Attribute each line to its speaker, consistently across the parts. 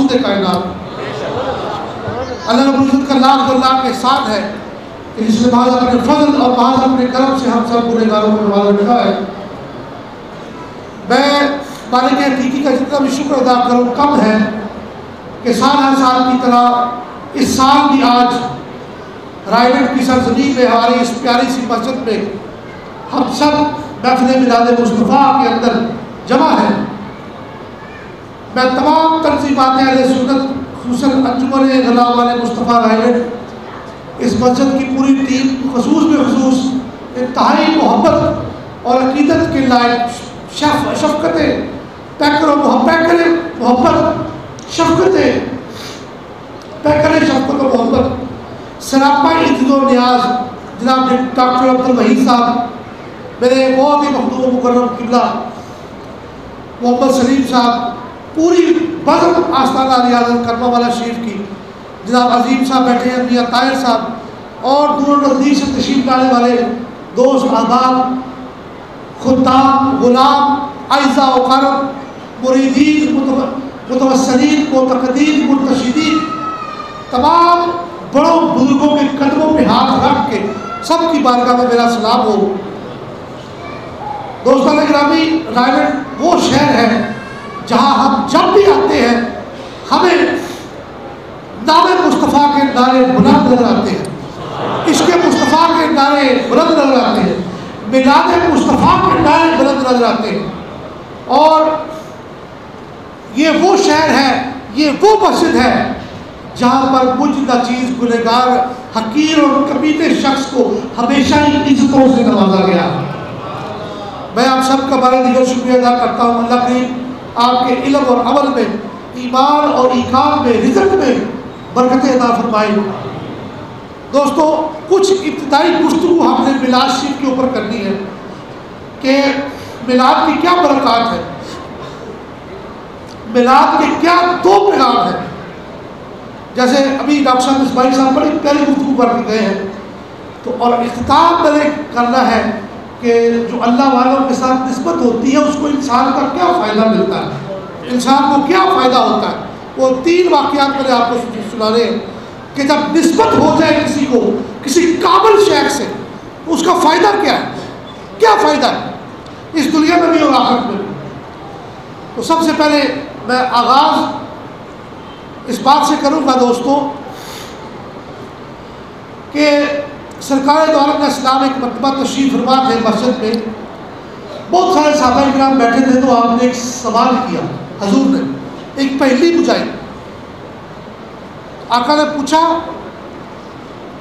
Speaker 1: مقصود کائنات. اللہ رب العزت کا لاکھ لاکھ احسان ہے کہ جس نے بعض اپنے فضل اور بعض اپنے کرم سے ہم سب گنہگاروں کو نوازا رکھا ہے. میں مالک حقیقی کا جتنا بھی شکر ادا کروں کم ہے کہ سال ہر سال کی طرح اس سال بھی آج رائے گڑھ کی سرزمین میں ہماری اس پیاری سی مسجد میں ہم سب محفل میلاد مصطفیٰ کے اندر جمع ہیں. میں تمام تنظیمات اہل سنت خصوصاً انجمن غلامانِ مصطفیٰ رائے گڑھ اس مسجد کی پوری ٹیم خصوص بخصوص انتہائی محبت اور عقیدت کے لائق شفقت پیکر محبت شفقت و محبت سراپا عزت و نیاز جناب ڈاکٹر عبدالوحید صاحب، میرے بہت ہی مخدوم و مکرم قبلہ محمد سلیم صاحب، پوری بزم آستانہ ریاضت کرما والا شریف کی جناب عظیم صاحب بیٹھے ہیں، میاں طاہر صاحب، اور دور نزدیک سے تشریف لانے والے دوست احباب، خدام، غلام، اعزاء و کرم، مریدین، متوسلین، معتقدین، مرتشدین، تمام بڑوں بزرگوں کے قدموں پہ ہاتھ رکھ کے سب کی بارگاہ میں میرا سلام ہو. دوستان گرامی، رائے گڑھ وہ شہر ہے جہاں ہم جب بھی آتے ہیں ہمیں نام مصطفیٰ کے نعرے بلند نظر آتے ہیں، عشق مصطفیٰ کے نعرے بلند نظر آتے ہیں، میلاد مصطفیٰ کے نعرے بلند نظر آتے ہیں. اور یہ وہ شہر ہے، یہ وہ مسجد ہے جہاں پر مجھ ناچیز گنہگار حقیر اور کمینے شخص کو ہمیشہ ہی عزتوں سے نوازا گیا. میں آپ سب کا بارے دیگر شکریہ ادا کرتا ہوں. اللہ کریم آپ کے علم اور عمل میں، ایمان اور ایقان میں، رزق میں برکتیں عطا فرمائے. دوستو، کچھ ابتدائی گفتگو ہم نے میلاد شریف کے اوپر کرنی ہے کہ میلاد کی کیا برکات ہے، میلاد کے کیا دو پیغام ہیں. جیسے ابھی ڈاکٹر صاحب اسماعیل صاحب بڑی پیاری گفتگو کر کے گئے ہیں، تو اور اختتام میں نے کرنا ہے کہ جو اللہ والوں کے ساتھ نسبت ہوتی ہے اس کو انسان کا کیا فائدہ ملتا ہے، انسان کو کیا فائدہ ہوتا ہے. وہ 3 واقعات میں نے آپ کو سنانے ہیں کہ جب نسبت ہو جائے کسی کو کسی قابل شخص سے، اس کا فائدہ کیا ہے، کیا فائدہ ہے اس دنیا میں بھی اور آخرت میں بھی. تو سب سے پہلے میں آغاز اس بات سے کروں گا دوستو کہ سرکار دو عالم اسلام ایک مرتبہ تشریف فرما تھے مسجد میں، بہت سارے صحابہ کرام بیٹھے تھے، تو آپ نے ایک سوال کیا، حضور نے ایک پہلی بجھائی. آقا نے پوچھا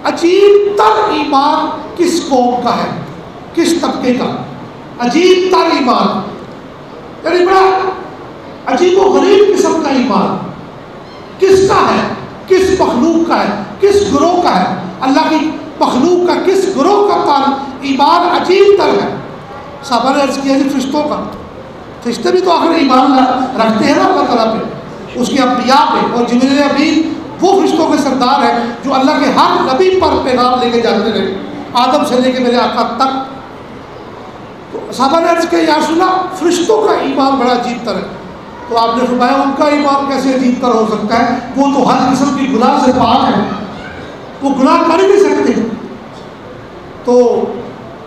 Speaker 1: عجیب تر ایمان کس قوم کا ہے، کس طبقے کا؟ عجیب تر ایمان یعنی بڑا عجیب و غریب قسم کا ایمان کس کا ہے، کس مخلوق کا ہے، کس گروہ کا ہے؟ اللہ کی مخلوق کا کس گروہ کا ایمان عجیب تر ہے؟ صحابہ نے عرض کیا جی فرشتوں کا. فرشتے بھی تو آخر ایمان رکھتے ہیں نا اللہ تعالیٰ پہ، اس کے انبیاء پہ، اور جبریل امین وہ فرشتوں کے سردار ہیں جو اللہ کے ہر نبی پر پیغام لے کے جاتے رہے، آدم سے لے کے میرے آقا تک. تو صحابہ نے عرض کیا یا رسول اللہ فرشتوں کا ایمان بڑا عجیب تر ہے. تو آپ نے فرمایا ان کا ایمان کیسے عجیب تر ہو سکتا ہے، وہ تو ہر قسم کی گناہ سے پاک ہے، وہ گناہ کر ہی نہیں سکتے. تو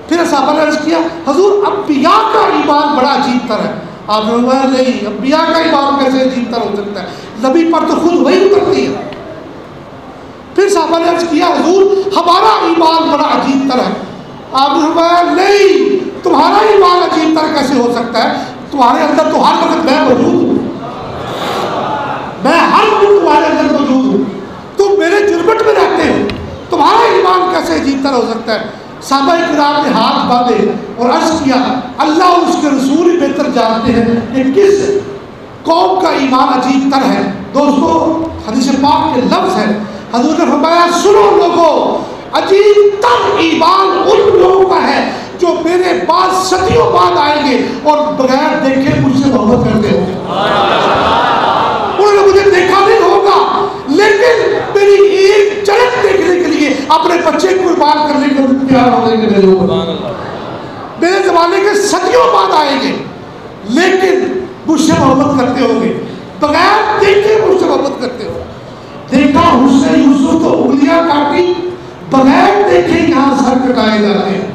Speaker 1: پھر صحابہ نے عرض کیا حضور انبیاء کا ایمان بڑا عجیب تر ہے. آپ نے فرمایا نہیں، انبیاء کا ایمان کیسے عجیب تر ہو سکتا ہے، نبی پر تو خود وہی اترتی ہے. پھر صحابہ نے عرض کیا حضور ہمارا ایمان بڑا عجیب تر ہے. آپ نے فرمایا نہیں، تمہارا ایمان عجیب تر کیسے ہو سکتا ہے، تمہارے اندر تو ہر وقت میں موجود ہوں، میں ہر وقت تمہارے اندر موجود ہوں، تم میرے جربت میں رہتے ہو، تمہارا ایمان کیسے عجیب تر ہو سکتا ہے. صحابہ کرام نے ہاتھ باندھے اور عرض کیا اللہ اور اس کے رسول ہی بہتر جانتے ہیں کہ کس قوم کا ایمان عجیب تر ہے. دوستو حدیث پاک کے لفظ ہے، حضور نے فرمایا سنو لوگوں، عجیب تر ایمان ان لوگوں کا ہے جو میرے بعد صدیوں بعد آئیں گے اور بغیر دیکھے مجھ سے محبت کرتے ہوں. انہوں نے مجھے دیکھا نہیں ہوگا لیکن میری ایک جھلک دیکھنے کے لیے اپنے بچے کو قربان کرنے کے لیے تیار ہونے کے لیے میرے زمانے کے صدیوں بعد آئیں گے لیکن مجھ سے محبت کرتے ہوں گے. بغیر دیکھے مجھ سے محبت کرتے ہو. دیکھا حسن یوسف تو انگلیاں کاٹی, بغیر دیکھے یہاں سر کٹائے جاتے ہیں.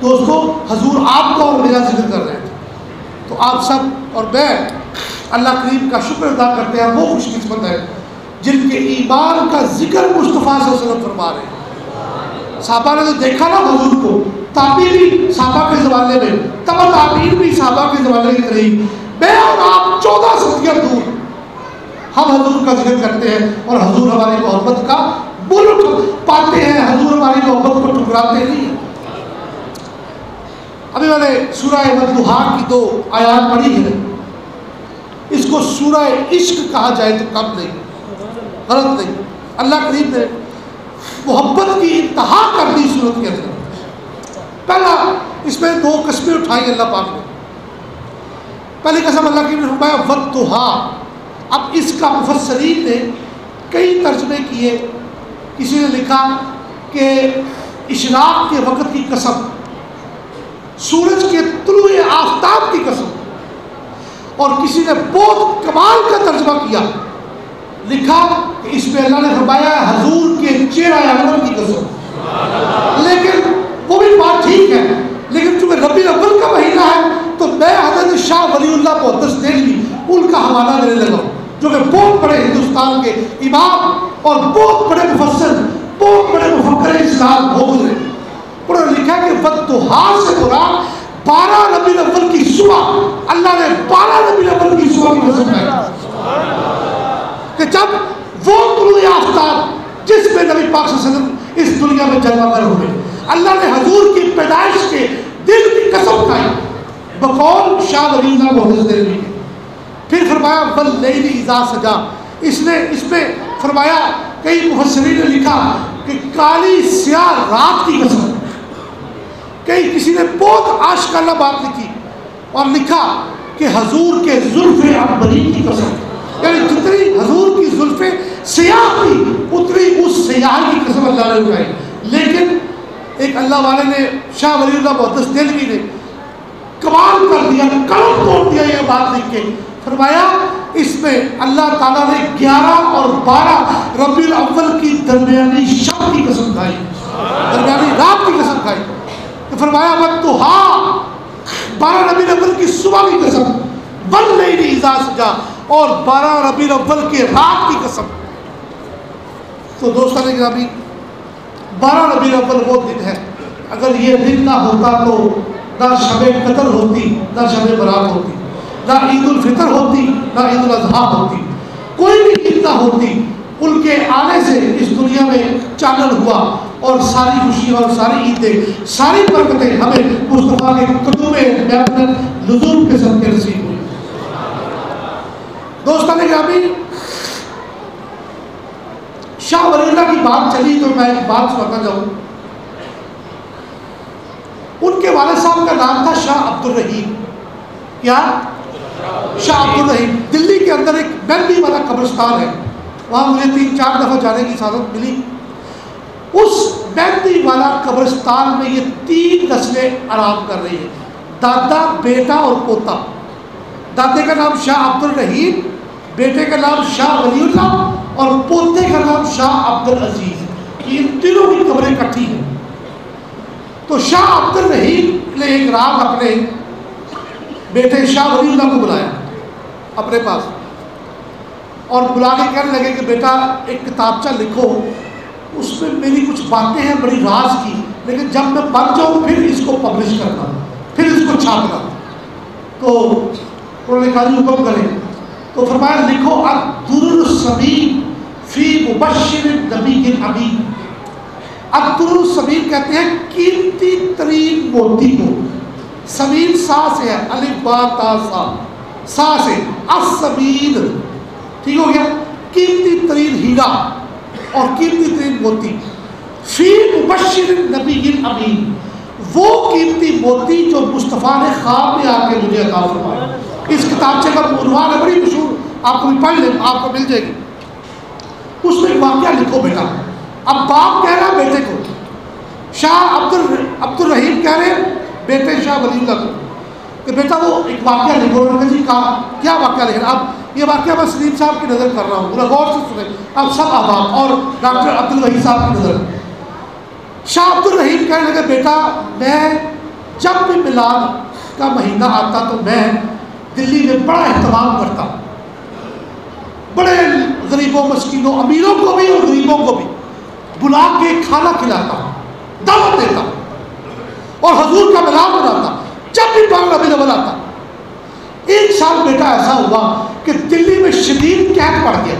Speaker 1: دوستو حضور آپ کا اور میرا ذکر کر رہے تھے, تو آپ سب اور میں اللہ کریم کا شکر ادا کرتے ہیں. وہ خوش قسمت ہے جن کے ایمان کا ذکر مصطفیٰ صلی اللہ علیہ وسلم فرما رہے ہیں. صحابہ نے تو دیکھا نا حضور کو, تعبیر بھی صحابہ کے زمانے میں, تب تعبیر بھی صحابہ کے زمانے کے قریب. میں اور آپ 14 صدیاں دور ہم حضور کا ذکر کرتے ہیں اور حضور ہماری محبت کا ملک پاتے ہیں, حضور ہماری محبت کو ٹھکراتے نہیں ہیں. ابھی میں نے سورہ والضحیٰ کی 2 آیات پڑھی ہے. اس کو سورہ عشق کہا جائے تو کم نہیں, غلط نہیں. اللہ کریم نے محبت کی انتہا کر دی صورت کے اندر. پہلا اس میں 2 قسمیں اٹھائی اللہ پاک نے. پہلی قسم اللہ کریم نے فرمایا والضحیٰ. اب اس کا مفسرین نے کئی ترجمے کیے. کسی نے لکھا کہ اشراق کے وقت کی قسم, سورج کے طلوع آفتاب کی قسم. اور کسی نے بہت کمال کا ترجمہ کیا, لکھا کہ اس میں اللہ نے فرمایا حضور کے چہرہ انور کی قسم. لیکن وہ بھی بات ٹھیک ہے, لیکن چونکہ ربیع الاول کا مہینہ ہے تو میں حضرت شاہ ولی اللہ محدث دہلوی ان کا حوالہ دینے لگا ہوں, جو کہ بہت بڑے ہندوستان کے امام اور بہت بڑے مفسر, بہت بڑے مفکر اسلام ہو گزرے. انہوں نے لکھا کہ والضحیٰ سے مراد 12 ربیع الاول کی صبح, اللہ نے 12 ربیع الاول کی صبح کی قسم کھائی کہ جب وہ طلوع آفتاب جس میں نبی پاک صلی اللہ علیہ وسلم اس دنیا میں جلوہ گر ہوئے, اللہ نے حضور کی پیدائش کے دن کی قسم کھائی بقول شاہ ولی اللہ محدث دہلوی. پھر فرمایا واللیل اذا سجا. اس میں فرمایا کئی مفسرین نے لکھا کہ کالی سیاہ رات کی قسم. کسی نے بہت عاشقانہ بات لکھی اور لکھا کہ حضور کے زلف عنبری کی قسم, یعنی جتنی حضور کی زلفیں سیاہ تھی اتنی اس سیاہ کی قسم اللہ نے اٹھائی. لیکن ایک اللہ والے نے, شاہ ولی اللہ محدث دہلوی نے کمال کر دیا, قلم توڑ دیا یہ بات لکھ کے. فرمایا اس میں اللہ تعالیٰ نے 11 اور 12 ربیع الاول کی درمیانی شب کی قسم کھائی, درمیانی رات کی قسم کھائی. تو فرمایا والضحیٰ 12 ربیع الاول کی صبح کی قسم, واللیل اذا سجا اور 12 ربیع الاول کے رات کی قسم. تو دوستان گرامی 12 ربیع الاول وہ دن ہے, اگر یہ دن نہ ہوتا تو نہ شب قدر ہوتی, نہ شب برات ہوتی, نہ عید الفطر ہوتی, نہ عید الاضحیٰ ہوتی, کوئی بھی عید نہ ہوتی. ان کے آنے سے اس دنیا میں چانن ہوا اور ساری خوشی اور ساری عیدیں, ساری برکتیں ہمیں مصطفیٰ کے قدوم محبت لزوم کے صدقے نصیب ہوئی. دوستان گرامی شاہ ولی اللہ کی بات چلی تو میں ایک بات سنانا چاہوں. ان کے والد صاحب کا نام تھا شاہ عبد الرحیم. کیا؟ شاہ عبد الرحیم. دلی کے اندر ایک مہندی والا قبرستان ہے, وہاں مجھے 3-4 دفعہ جانے کی سعادت ملی. اس مہندی والا قبرستان میں یہ 3 نسلیں آرام کر رہی ہیں, دادا, بیٹا اور پوتا. دادے کا نام شاہ عبد الرحیم, بیٹے کا نام شاہ ولی اللہ اور پوتے کا نام شاہ عبد العزیز. ان تینوں کی قبریں کٹھی ہیں. تو شاہ عبد الرحیم نے ایک رات اپنے بیٹے شاہ ولی اللہ کو بلایا اپنے پاس اور بلا کے کہنے لگے کہ بیٹا ایک کتابچہ لکھو, اس میں میری کچھ باتیں ہیں بڑی راز کی, لیکن جب میں بن جاؤں پھر اس کو پبلش کرنا, پھر اس کو چھاپنا. تو انہوں نے کہا جی حکم کریں. تو فرمایا لکھو الدر السمین فی مبشر النبی الامین. الدر السمین کہتے ہیں قیمتی ترین موتی کو. سمین سا سے ہے, الف با تا سا, سا سے السمین, ٹھیک ہو گیا, قیمتی ترین ہیرا اور قیمتی ترین موتی. فی مبشر النبی الامین, وہ قیمتی موتی جو مصطفیٰ نے خواب میں آ کے مجھے عطا فرمایا. اس کتابچے کا عنوان ہے بڑی مشہور, آپ کو بھی پڑھ لیں, آپ کو مل جائے گی. اس میں ایک واقعہ لکھو بیٹا. اب باپ کہہ رہا بیٹے کو, شاہ عبد الرحیم کہہ رہے بیٹے شاہ ولی اللہ کو کہ بیٹا وہ ایک واقعہ لکھو. انہوں نے کہا جی کیا واقعہ لکھنا. اب یہ واقعہ میں سلیم صاحب کی نظر کر رہا ہوں، غور سے سنیں اب سب احباب، اور ڈاکٹر عبدالوحید صاحب کی نظر۔ شاہ عبد الرحیم کہنے لگے بیٹا میں جب بھی میلاد کا مہینہ آتا تو میں دلی میں بڑا اہتمام کرتا، بڑے غریبوں مسکینوں امیروں کو بھی اور غریبوں کو بھی بلا کے کھانا کھلاتا، دعوت دیتا اور حضور کا میلاد مناتا جب بھی بانگ اویلیبل آتا۔ ایک سال بیٹا ایسا ہوا کہ دلی میں شدید قحط پڑ گیا،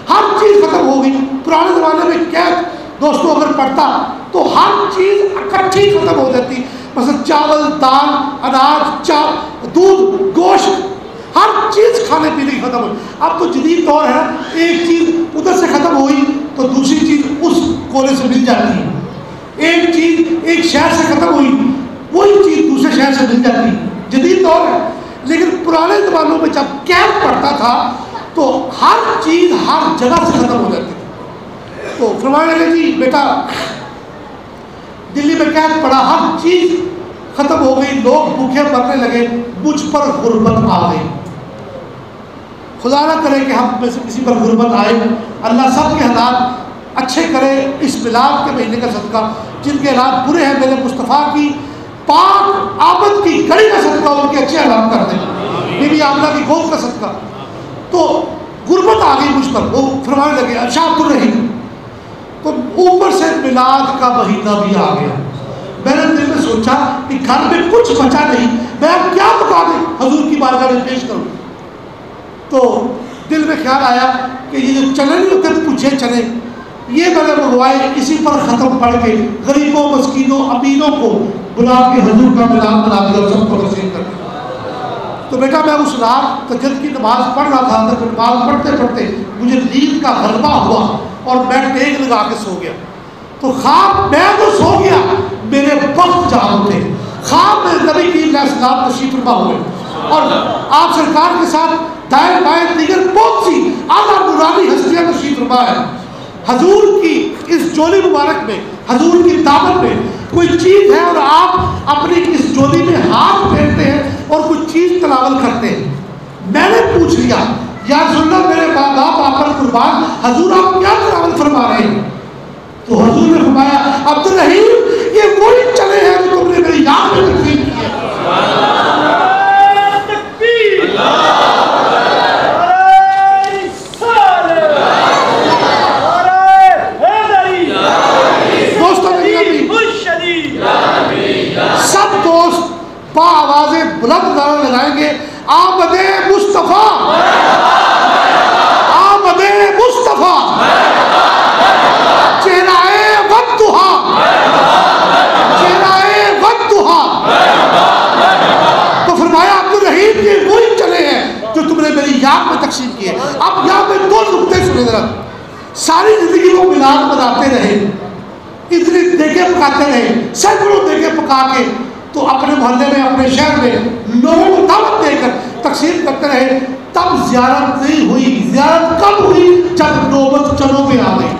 Speaker 1: ہر چیز ختم ہو گئی۔ پرانے زمانے میں قحط دوستوں اگر پڑتا تو ہر چیز اکٹھی ختم ہو جاتی، مثلا چاول، دال، اناج، دودھ، گوشت، ہر چیز کھانے پینے کی ختم ہوئی۔ اب تو جدید دور ہے، ایک چیز ادھر سے ختم ہوئی تو دوسری چیز اس کونے سے مل جاتی ہے، ایک چیز ایک شہر سے ختم ہوئی وہی چیز دوسرے شہر سے مل جاتی ہے، جدید دور ہے۔ لیکن پرانے زمانوں میں جب قحط پڑتا تھا تو ہر چیز ہر جگہ سے ختم ہو جاتی تھی۔ تو فرمانے لگے جی بیٹا دلی میں قحط پڑا، ہر چیز ختم ہو گئی، لوگ بھوکے مرنے لگے، مجھ پر غربت آ گئی۔ خدا نہ کرے کہ ہم میں سے کسی پر غربت آئے، اللہ سب کے حالات اچھے کرے اس میلاد کے مہینے کا صدقہ، جن کے حالات برے ہیں میرے مصطفیٰ کی پاک آمد کی گھڑی کا صدقہ ان کے اچھے حالات کر دیں، بی بی آمنہ کی گود کا صدقہ۔ تو غربت آ گئی مجھ پر، وہ فرمانے لگے شاہ عبد الرحیم تو اوپر سے میلاد کا مہینہ بھی آ گیا۔ میں نے دل میں سوچا کہ گھر میں کچھ بچا نہیں، میں اب کیا پکا دیں حضور کی بارگاہ میں پیش کروں۔ تو دل میں خیال آیا کہ یہ جو چنے نہیں ہوتے پوچھے چنے، یہ میں نے منگوائے، اسی پر ختم پڑھ کے غریبوں مسکینوں امیروں کو بلا کے حضور کا میلاد بنا دیا اور سب کو تقسیم کر دیا۔ تو بیٹا میں اس رات تہجد کی نماز پڑھ رہا تھا، تو نماز پڑھتے پڑھتے مجھے نیند کا غلبہ ہوا اور میں ٹیک لگا کے سو گیا۔ تو خواب میں تو سو گیا، میرے وقت جاگ اٹھے، خواب میں نبی کریم علیہ السلام تشریف فرما ہوئے اور آپ سرکار کے ساتھ دائیں بائیں دیگر بہت سی اعلیٰ نورانی ہستیاں تشریف فرما ہے۔ حضور کی اس جولی مبارک میں، حضور کی دعوت میں کوئی چیز ہے اور آپ اپنی اس جولی میں ہاتھ پھیرتے ہیں اور کوئی چیز تناول کرتے ہیں۔ میں نے پوچھ لیا یا رسول اللہ میرے ماں باپ آپ پر قربان، حضور آپ کیا تناول فرما رہے ہیں؟ تو حضور نے فرمایا عبد الرحیم یہ وہی چنے ہیں جو تم نے میری یاد میں تقسیم کیے۔ سب دوست با آوازیں بلند نعرہ لگائیں گے آمد مصطفیٰ، آمد مصطفیٰ، چہرائے والدہا، چہرائے والدہا۔ تو فرمایا عبد الرحیم یہ وہی چنے ہیں جو تم نے میری یاد میں تقسیم کیے۔ اب یہاں پہ دو نقطے سنے ذرا۔ ساری زندگی وہ میلاد مناتے رہے، اتنی دیگیں پکاتے رہے، سینکڑوں دیگیں پکا کے تو اپنے محلے میں اپنے شہر میں لوگوں کو دعوت دے کر تقسیم کرتے رہے، تب زیارت نہیں ہوئی۔ زیارت کب ہوئی؟ جب نوبت چنوں پہ آ گئی۔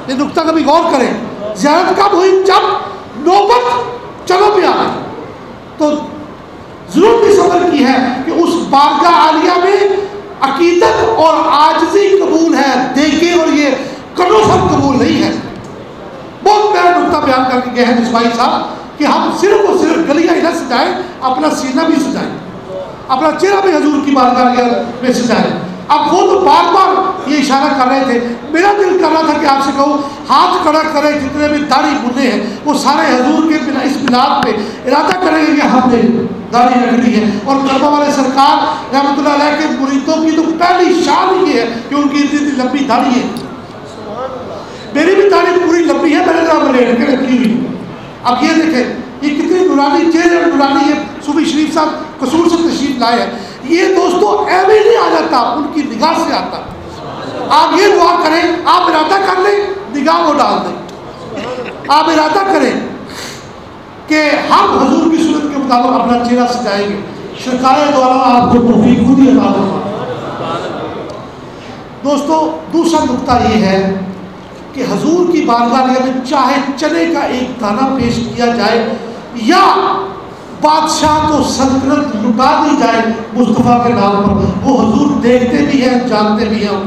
Speaker 1: یہ نقطہ کبھی غور کریں، زیارت کب ہوئی؟ جب نوبت چنوں پہ آ گئی۔ تو ضرور بھی صبر کی ہے کہ اس بارگاہ عالیہ میں عقیدت اور عاجزی قبول ہے، دیکھیں اور یہ کنوفر قبول نہیں ہے۔ بہت پیارا نقطہ بیان کر کے گئے ہیں اسماعیل صاحب کہ ہم صرف اور صرف گلیاں ہی نہ سجائیں، اپنا سینہ بھی سجائیں، اپنا چہرہ بھی حضور کی بارگاہ میں سجائیں۔ اب وہ تو بار بار یہ اشارہ کر رہے تھے، میرا دل کر رہا تھا کہ آپ سے کہوں ہاتھ کھڑا کریں جتنے بھی داڑھی بنے ہیں وہ سارے حضور کے اس میلاد پہ ارادہ کریں گے کہ ہم نے داڑھی رکھنی ہے۔ اور کربلا والے سرکار رحمۃ اللہ علیہ کے مریدوں کی تو پہلی شان یہ ہے کہ ان کی اتنی لمبی داڑھی ہے۔ میری بھی داڑھی پوری لمبی ہے، میں نے ذرا لیٹ کے رکھی ہوئی۔ اب یہ دیکھیں یہ کتنی نورانی چہرے اور نورانی ہے۔ صوفی شریف صاحب قصور سے تشریف لائے ہیں، یہ دوستوں ایویں نہیں آ جاتا، ان کی نگاہ سے آتا۔ آپ یہ دعا کریں، آپ ارادہ کر لیں نگاہ وہ ڈال دیں، آپ ارادہ کریں کہ ہم حضور کی سنت کے مطابق اپنا چہرہ سجائیں گے، سرکار دو عالم آپ کو توفیق خود ہی عطا فرمائے۔ دوستوں دوسرا نقطہ یہ ہے کہ حضور کی بارگاہ میں چاہے چنے کا ایک دانہ پیش کیا جائے یا بادشاہ تو سلطنت لٹا دی جائے مصطفیٰ کے نام پر، وہ حضور دیکھتے بھی ہیں، جانتے بھی ہیں،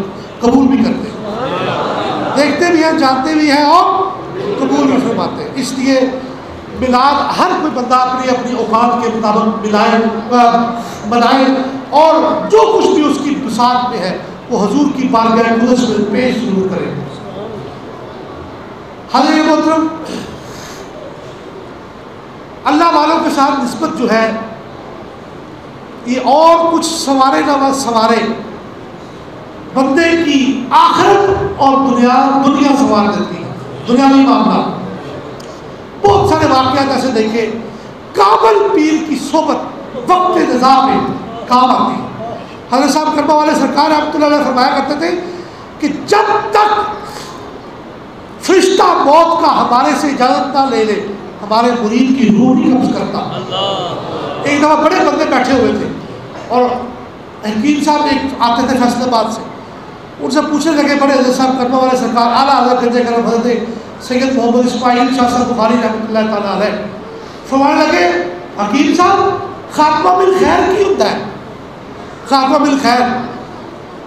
Speaker 1: قبول بھی کرتے ہیں، دیکھتے بھی ہیں، جانتے بھی ہیں اور قبول بھی فرماتے ہیں۔ اس لیے میلاد ہر کوئی بندہ اپنی اپنی اوقات کے مطابق منائے اور جو کچھ بھی اس کی بساط میں ہے وہ حضور کی بارگاہ قدس میں پیش ضرور کرے۔ حضرت محترم، اللہ والوں کے ساتھ نسبت جو ہے یہ اور کچھ سوارے نہ سوارے بندے کی آخرت اور دنیا سنوار دیتی ہے، دنیاوی معاملات۔ بہت سارے واقعات ایسے دیکھے، کامل پیر کی صحبت وقت نظام میں کام آتی ہے۔ حضرت صاحب کربلا والے سرکار رحمۃ اللہ علیہ فرمایا کرتے تھے کہ جب تک فرشتہ موت کا ہمارے سے اجازت نہ لے لے ہمارے مرید کی روح نہیں قبض کرتا۔ ایک دفعہ بڑے بندے بیٹھے ہوئے تھے اور حکیم صاحب ایک آتے تھے فیصل آباد سے، ان سے پوچھنے لگے بڑے حضرت صاحب کربلا والے سرکار اعلیٰ حضرت گنج کرم حضرت سید محمد اسماعیل شاہ صاحب بخاری رحمۃ اللہ تعالیٰ علیہ، فرمانے لگے حکیم صاحب خاتمہ بالخیر کی ہوتا ہے؟ خاتمہ بالخیر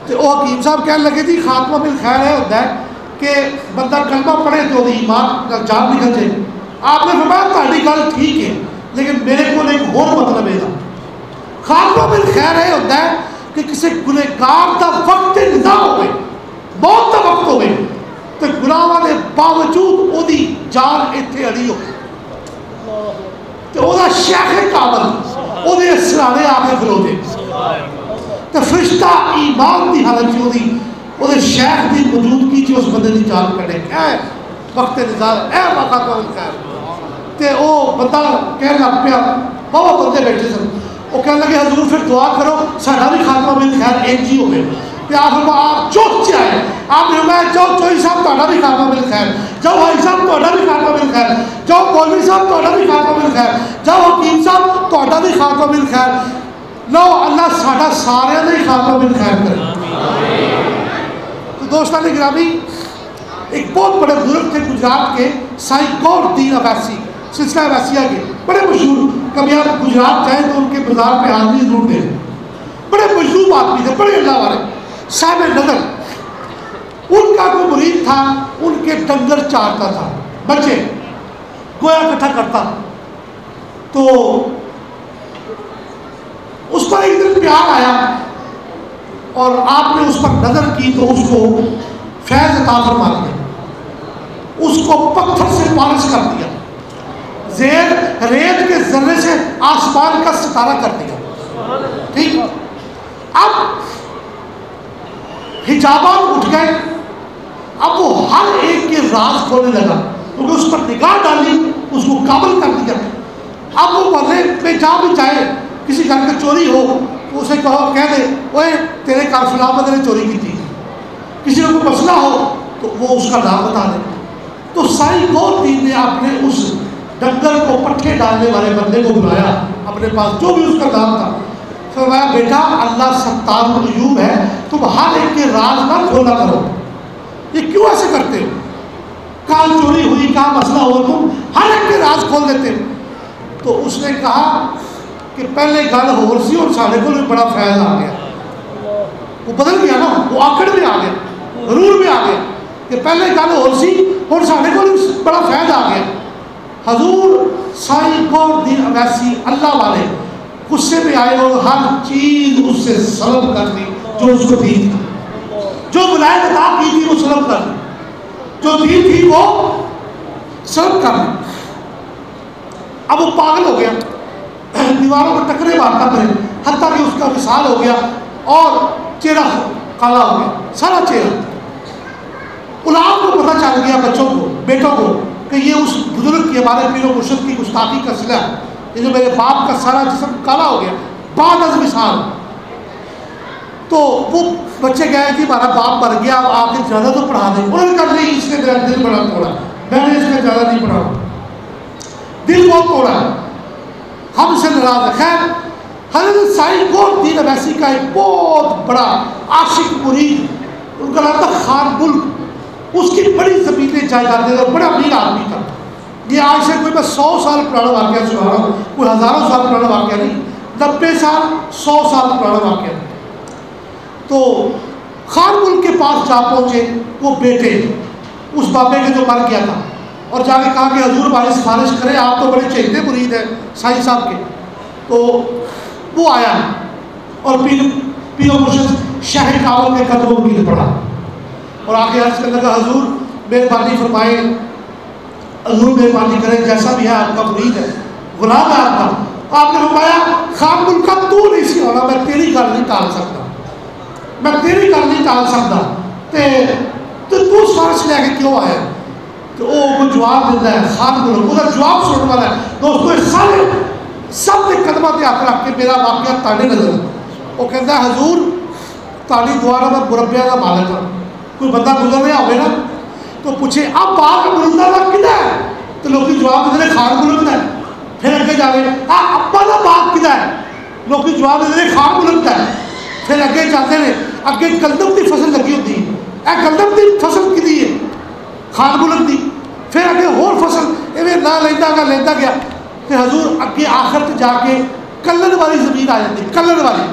Speaker 1: تو وہ حکیم صاحب کہنے لگے جی خاتمہ بالخیر ہے ہوتا ہے کہ بندہ کلمہ پڑھے تو ایمان جان نکل جائے۔ آپ نے فرمایا تہاڈی گل ٹھیک ہے لیکن میرے کو ایک اور مطلب ہے، خاتمہ بالخیر ہے ہوتا ہے کہ کسی گنہگار دا وقت ندا ہوئے، موت دا وقت ہوئے تو گناہاں دے باوجود او دی جان ایتھے اڑی ہو تو او دا شیخ کامل او دے سرانے آ کے کھلو دے تو فرشتہ ایمان دی حالت جو دی او دے شیخ دی موجودگی جو اس بندے دی جان کڑے اے وقت نظار اے وقت بالخیر تے او بندہ کہنے لگ پیا، بہت بندے بیٹھے سن، وہ کہنے لگے حضور پھر دعا کرو ساڈا بھی خاتمہ بالخیر انج ہی ہوئے۔ تے آپ چوک سے آئے، آپ نے فرمایا جاؤ چوہی صاحب تہاڈا بھی خاتمہ بالخیر، جاؤ بھائی صاحب تہاڈا بھی خاتمہ بالخیر، جاؤ مولوی صاحب تہاڈا بھی خاتمہ بالخیر، جاؤ حکیم صاحب تہاڈا بھی خاتمہ بالخیر، لو اللہ ساڈا سارے دا ہی خاتمہ بالخیر کرے۔ تو دوستان گرامی، ایک بہت بڑے بزرگ تھے گجرات کے سائیں گور الدین اویسی، سلسلہ اویسیہ کے بڑے مشہور، کبھی آپ گجرات جائیں تو ان کے بازار پہ حاضری ضرور دیں، بڑے مجذوب آدمی تھے، بڑے اللہ والے، صاحب نظر۔ ان کا کوئی مرید تھا، ان کے ڈنگر چارتا تھا، بچے گویا اکٹھا کرتا، تو اس پر ایک دن پیار آیا اور آپ نے اس پر نظر کی تو اس کو فیض عطا فرما دیا، اس کو پتھر سے پالش کر دیا، زیر ریت کے ذرے سے آسمان کا ستارہ کر دیا، ٹھیک۔ اب حجابات اٹھ گئے، اب وہ ہر ایک کے راز کھولنے لگا کیونکہ اس پر نگاہ ڈالی، اس کو قابل کر دیا۔ اب وہ محلے میں جا بھی جائے، کسی گھر کی چوری ہو تو اسے کہہ دے اوے تیرے گھر فلاں بندے نے چوری کی تھی، کسی کو کوئی مسئلہ ہو تو وہ اس کا نام بتا دے۔ تو سائیں گور الدین نے اپنے اس ڈنگر کو پٹھے ڈالنے والے بندے کو بلایا اپنے پاس، جو بھی اس کا نام تھا، فرمایا بیٹا اللہ ستار العیوب ہے، تم ہر ایک کے راز نہ کھولا کرو، یہ کیوں ایسے کرتے ہو؟ کہاں چوری ہوئی، کہاں مسئلہ ہوا، تم ہر ایک کے راز کھول دیتے ہو۔ تو اس نے کہا کہ پہلے گل ہو سی اور سارے کو بھی بڑا فیض آ گیا، وہ بدل گیا نا، وہ آکڑ میں آ گیا، غرور میں آ گیا کہ پہلے گل ہو سی اور سارے کو بڑا فیض آ گیا۔ حضور سائیں گور الدین اویسی اللہ والے غصے میں آئے اور ہر چیز اس سے سلب کر دی جو اس کو دی تھی، جو ولایت عطا کی تھی وہ سلب کر دی، جو دی تھی وہ سلب کر دی۔ اب وہ پاگل ہو گیا، دیواروں پر ٹکرے مارتا پھرے، حتیٰ کہ اس کا وصال ہو گیا اور چہرہ کالا ہو گیا، سارا چہرہ۔ غلام کو پتہ چل گیا، بچوں کو، بیٹوں کو، کہ یہ اس بزرگ کی، ہمارے پیر و مرشد کی گستاخی کا صلہ ہے، یہ جو میرے باپ کا سارا جسم کالا ہو گیا بعد از وصال۔ تو وہ بچے گئے کہ ہمارا باپ مر گیا، اب آپ نے زیادہ تو پڑھا دیں۔ انہوں نے کہا نہیں، اس نے میرا دل بڑا توڑا، میں نے اس میں زیادہ نہیں پڑھا، دل بہت توڑا ہے، ہم سے ناراض ہے۔ خیر، حضرت سائیں گور الدین اویسی کا ایک بہت بڑا عاشق مرید، ان کا نام تھا خان ملک، اس کی بڑی زمینیں جائیدادیں اور بڑا امیر آدمی تھا، یہ آج سے کوئی میں 100 سال پرانا واقعہ سنا رہا ہوں، کوئی ہزاروں سال پرانا واقعہ نہیں، 90 سال 100 سال پرانا واقعہ. تو خان ملک کے پاس جا پہنچے وہ بیٹے اس بابے کے جو مر گیا تھا، اور جا کے کہا کہ حضور ہماری سفارش کریں، آپ تو بڑے چہتے مرید ہیں سائیں صاحب کے. تو وہ آیا اور پیر و مرشد شاہ کابل کے قدموں میں گر پڑا اور آگے عرض کرنے لگا حضور مہربانی فرمائیں، حضور مہربانی کریں، جیسا بھی ہے آپ کا مرید ہے، غلام ہے آپ کا. آپ نے فرمایا خان ملک کا تو نہیں سی ہونا، میں تیری گل نہیں ٹال سکتا، میں تیری گل نہیں ٹال سکتا، تو سفارش لے کے کیوں آیا؟ تو وہ جواب دیتا ہے خان ملک، وہ جواب سننے والا ہے. دوستو سارے سب نے قدمہ تے ہاتھ رکھ کے میرا واقعہ تاڑے نظر، وہ کہتا ہے حضور تاڑی دوارا میں مربیہ کا مالک ہوں، کوئی بندہ گزر رہا ہوئے نا تو پوچھے اب باغ مرندہ کا کدھا ہے؟ تو لوگی جواب دیتے ہیں خان ملک کا ہے. پھر اگے جا رہے ابا کا باغ کدھا ہے؟ لوگی جواب دیتے ہیں خان ملک کا ہے. پھر اگے جاتے ہیں اگے گندم کی فصل لگی ہوتی ہے، اے گندم کی فصل کدی ہے؟ خان ملک دی. پھر اگے ہور فصل ایویں نہ لینا گیا کہ حضور اگے آخر تے جا کے کلن والی زمین آ جاتی، کلن والی.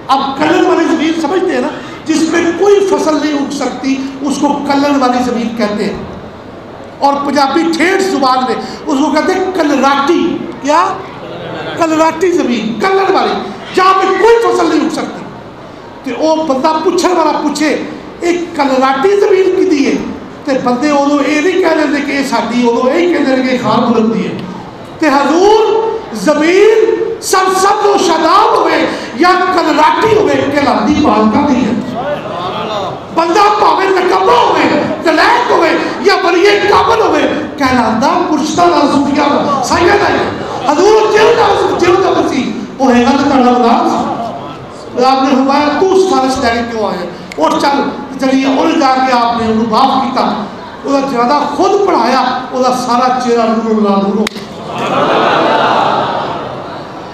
Speaker 1: اب کلن والی زمین سمجھتے ہیں نا، جس میں کوئی فصل نہیں اگ سکتی اس کو کلن والی زمین کہتے ہیں. اور پنجابی ٹھیٹھ زبان میں اس کو کہتے ہیں کلراٹی. کیا؟ کلراٹی زمین، کلن والی، جہاں پہ کوئی فصل نہیں اگ سکتی. تو وہ بندہ پوچھنے والا پوچھے ایک کلراٹی زمین کدی ہے؟ تو بندے ادو یہ نہیں کہہ لیتے کہ یہ ساری، ادو یہی کہتے ہیں کہ خان ملک دی ہے. تو حضور زمین سب و شاداب ہوئے یا کلراٹی ہوئے کہلاتی مالکہ نہیں ہے. بندہ پاوے نکبہ ہوئے، نلائق ہوئے یا ولی کامل ہوئے کہلاتا مرشدہ صوفیہ سید ہے. حضور جیو دا مسیح وہ ہے گا تو کرنا بدا. آپ نے فرمایا تو سفارش لے کے کیوں آئے؟ اور چلیے اور جا کے آپ نے انہوں معاف کیتا، وہ زیادہ خود پڑھایا، وہ سارا چہرہ نور اللہ نور.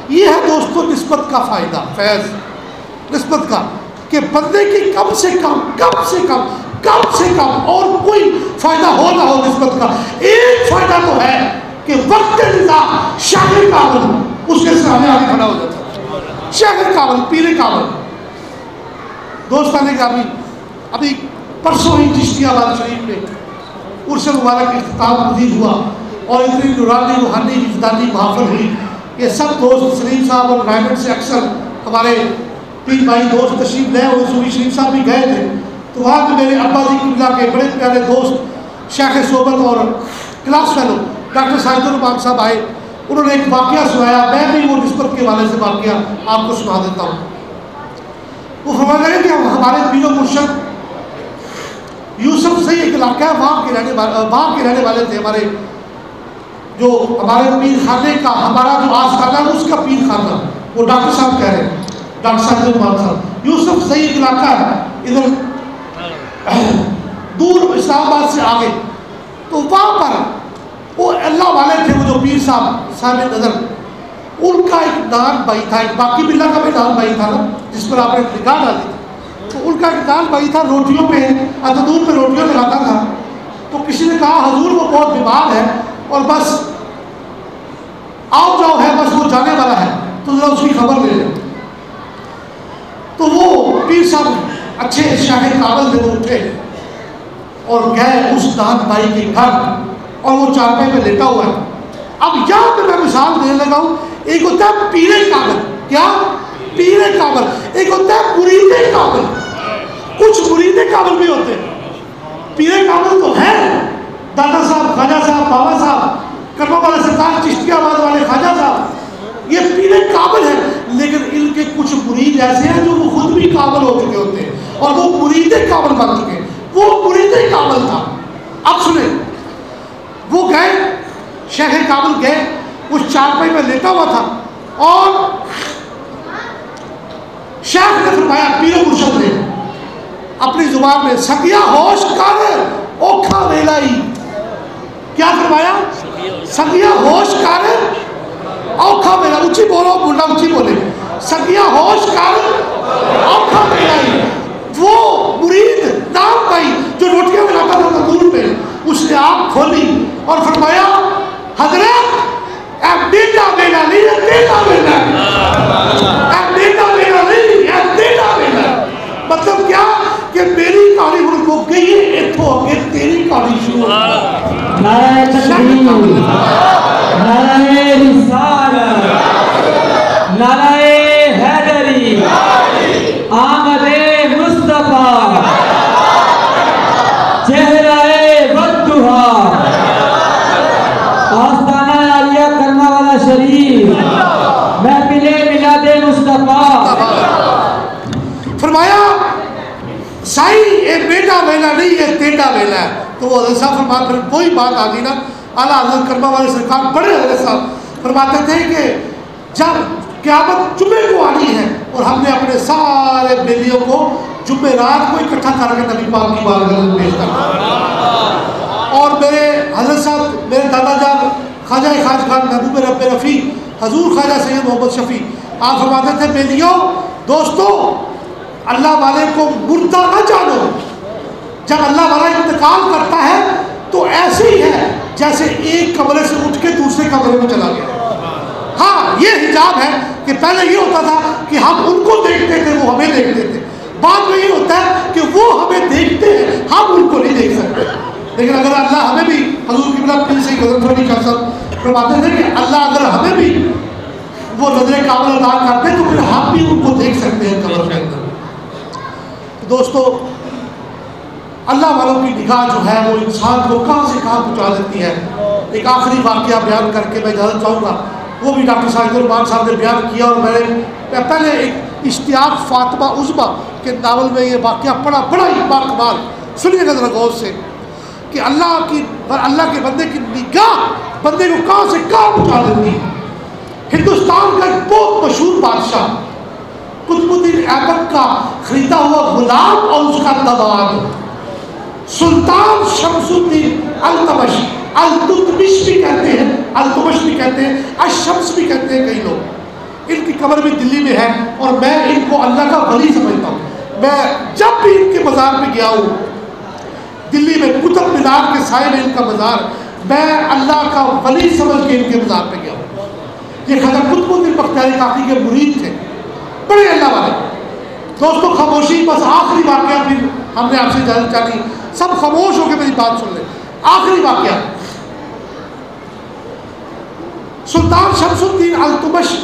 Speaker 1: یہ ہے دوستو نسبت کا فائدہ، فیض نسبت کا، کہ بندے کی کم سے کم اور کوئی فائدہ ہو نہ ہو نسبت کا، ایک فائدہ تو ہے کہ وقت نظام شاہ کامل اس کے سامنے آگے کھڑا ہو جاتا ہے. شاہ کامل، پیر کامل. دوستان گرامی ابھی پرسوں ہی چشتی آباد شریف میں عرس مبارک اختتام مزید ہوا اور اتنی نورانی روحانی وجدانی محافل ہوئی. یہ سب دوست سلیم صاحب اور رائمنڈ سے اکثر ہمارے پیر بھائی دوست تشریف لے ہوئے، سوری شریف صاحب بھی گئے تھے. تو وہاں پہ میرے ابا جی قبلہ کے بڑے پیارے دوست شیخ صحبت اور کلاس فیلو ڈاکٹر ساجد الرحمان صاحب آئے. انہوں نے ایک واقعہ سنایا، میں بھی وہ نسبت کے حوالے سے واقعہ آپ کو سنا دیتا ہوں. وہ فرما رہے کہ ہمارے پیر و مرشد یوسف سے ایک علاقہ ہے، وہاں کے رہنے والے تھے. ہمارے جو ہمارے پیر خانے کا، ہمارا جو آس خانہ ہے اس کا پیر خانہ، وہ ڈاکٹر صاحب کہہ رہے ہیں، ڈاکٹر ساجد الرحمان صاحب. یوسف سے ایک علاقہ ہے ادھر دور اسلام آباد سے آگے. تو وہاں پر وہ اللہ والے تھے، وہ جو پیر صاحب نظر، ان کا ایک نان بھائی تھا، ایک باقی بلّہ کا بھی نان بھائی تھا نا جس پر آپ نے نگاہ ڈالی تھی. تو ان کا ایک نان بھائی تھا، روٹیوں پہ دودھ پہ روٹیوں لگاتا تھا. تو کسی نے کہا حضور وہ بہت بیمار ہے اور بس آؤ جاؤ ہے، بس وہ جانے والا ہے، تو ذرا اس کی خبر لے لیں. تو وہ پیر صاحب اچھے شاہ کابل سے وہ اٹھے اور گئے اس نان بھائی کے گھر، اور وہ چارپائی پہ لیٹا ہوا ہے. اب یہاں پہ میں مثال دینے لگا ہوں، ایک ہوتا ہے پیر کامل. کیا؟ پیر کامل. ایک ہوتا ہے مرید کامل. کچھ مرید کامل بھی ہوتے ہیں. پیر کامل تو ہے دادا صاحب، خواجہ صاحب، بابا صاحب، کرما والا سرکار، چشتی آباد والے خواجہ صاحب، یہ پیر کامل ہیں. لیکن ان کے کچھ مرید ایسے ہیں جو وہ خود بھی کامل ہو چکے ہوتے ہیں اور وہ مرید کامل بن چکے ہیں. وہ مرید کامل تھا. اب سنیں، وہ گئے شیخ کابل گئے، اس چارپائی میں لیٹا ہوا تھا اور شیخ نے فرمایا، پیر مرشد نے اپنی زبان میں سگیا ہوش کر اوکھا ویلائی. کیا فرمایا؟ سگیا ہوش کر اوکھا ویلا. اچھی بولو بولا، اچھی بولے. سگیا ہوش کر اوکھا ویلائی. وہ مرید نام بھائی جو روٹیاں بناتا تھا تندور میں، اس نے آنکھ کھولی اور فرمایا حضرت اے بیٹا میرا نہیں ہے، بیٹا میرا ہے، اے بیٹا میرا نہیں ہے، بیٹا میرا ہے۔ مطلب کیا کہ میری کہانی ہن کو گئی ہے، اتھوں اگے تیری کہانی شروع ہے۔
Speaker 2: نعرہ تکبیر، نعرہ رسالت، نعرہ حیدری، آمد مصطفیٰ، چہرہ والضحیٰ، آستانہ عالیہ کرما والا شریف، محفل میلاد مصطفیٰ۔
Speaker 1: فرمایا سائی اے بیٹا میرا نہیں ہے، تیٹا میرا ہے۔ تو وہ حضرت صاحب فرماتے پھر کوئی بات آ گئی نا، اعلیٰ حضرت کرما والے سرکار بڑے حضرت صاحب فرماتے تھے کہ جب قیامت جمعے کو آنی ہے اور ہم نے اپنے سارے بیلیوں کو جمعے رات کو اکٹھا کر کے نبی پاک کی بارگاہ میں پیش کرنا، اور میرے حضرت صاحب میرے دادا جان خواجہ خواجہ خان محبوب رب رفیع حضور خواجہ سید محمد شفیع آپ فرماتے تھے بیلیوں دوستو اللہ والے کو مردہ نہ جانو، جب اللہ والا انتقال کرتا ہے تو ایسے ہی ہے جیسے ایک کمرے سے اٹھ کے دوسرے کمرے میں چلا گیا۔ ہاں یہ حجاب ہے کہ پہلے یہ ہوتا تھا کہ ہم ان کو دیکھتے تھے وہ ہمیں دیکھتے تھے، بعد میں یہ ہوتا ہے کہ وہ ہمیں دیکھتے ہیں ہم ان کو نہیں دیکھ سکتے۔ لیکن اگر اللہ ہمیں بھی حضور قبلہ پیر سے حضرت علی شاہ صاحب فرماتے تھے کہ اللہ اگر ہمیں بھی وہ نظر کامل عطا کرتے تو پھر ہم بھی ان کو دیکھ سکتے ہیں قبر کے اندر۔ دوستو اللہ والوں کی نگاہ جو ہے وہ انسان کو کہاں سے کہاں پہنچا دیتی ہے۔ ایک آخری واقعہ بیان کر کے میں اجازت چاہوں گا، وہ بھی ڈاکٹر ساجد الرحمان صاحب نے بیان کیا، اور میں پہلے ایک اشتیاق فاطمہ عظمیٰ کے ناول میں یہ واقعہ پڑھا، بڑا ہی باکمال، سنیے گا ذرا غور سے کہ اللہ کے بندے کی نگاہ بندے کو کہاں سے کہاں پہنچا دیتی ہے۔ ہندوستان کا ایک بہت مشہور بادشاہ قطب الدین ایبک کا خریدا ہوا غلام اور اس کا دبان سلطان شمس الدین التمش، التمش بھی کہتے ہیں، التمش بھی کہتے ہیں، الشمس بھی کہتے ہیں کئی لوگ۔ ان کی قبر بھی دلی میں ہے اور میں ان کو اللہ کا ولی سمجھتا ہوں۔ میں جب بھی ان کے مزار پہ گیا ہوں، دلی میں قطب مینار کے سائے میں ان کا مزار، میں اللہ کا ولی سمجھ کے ان کے مزار پہ گیا ہوں۔ یہ خواجہ قطب الدین بختیاری کاکی کے مرید تھے، بڑے اللہ والے۔ دوستو خاموشی، بس آخری واقعہ، پھر ہم نے آپ سے اجازت چاہی، سب خاموش ہو کے میری بات سن لیں۔ آخری واقعہ، سلطان شمس الدین التمش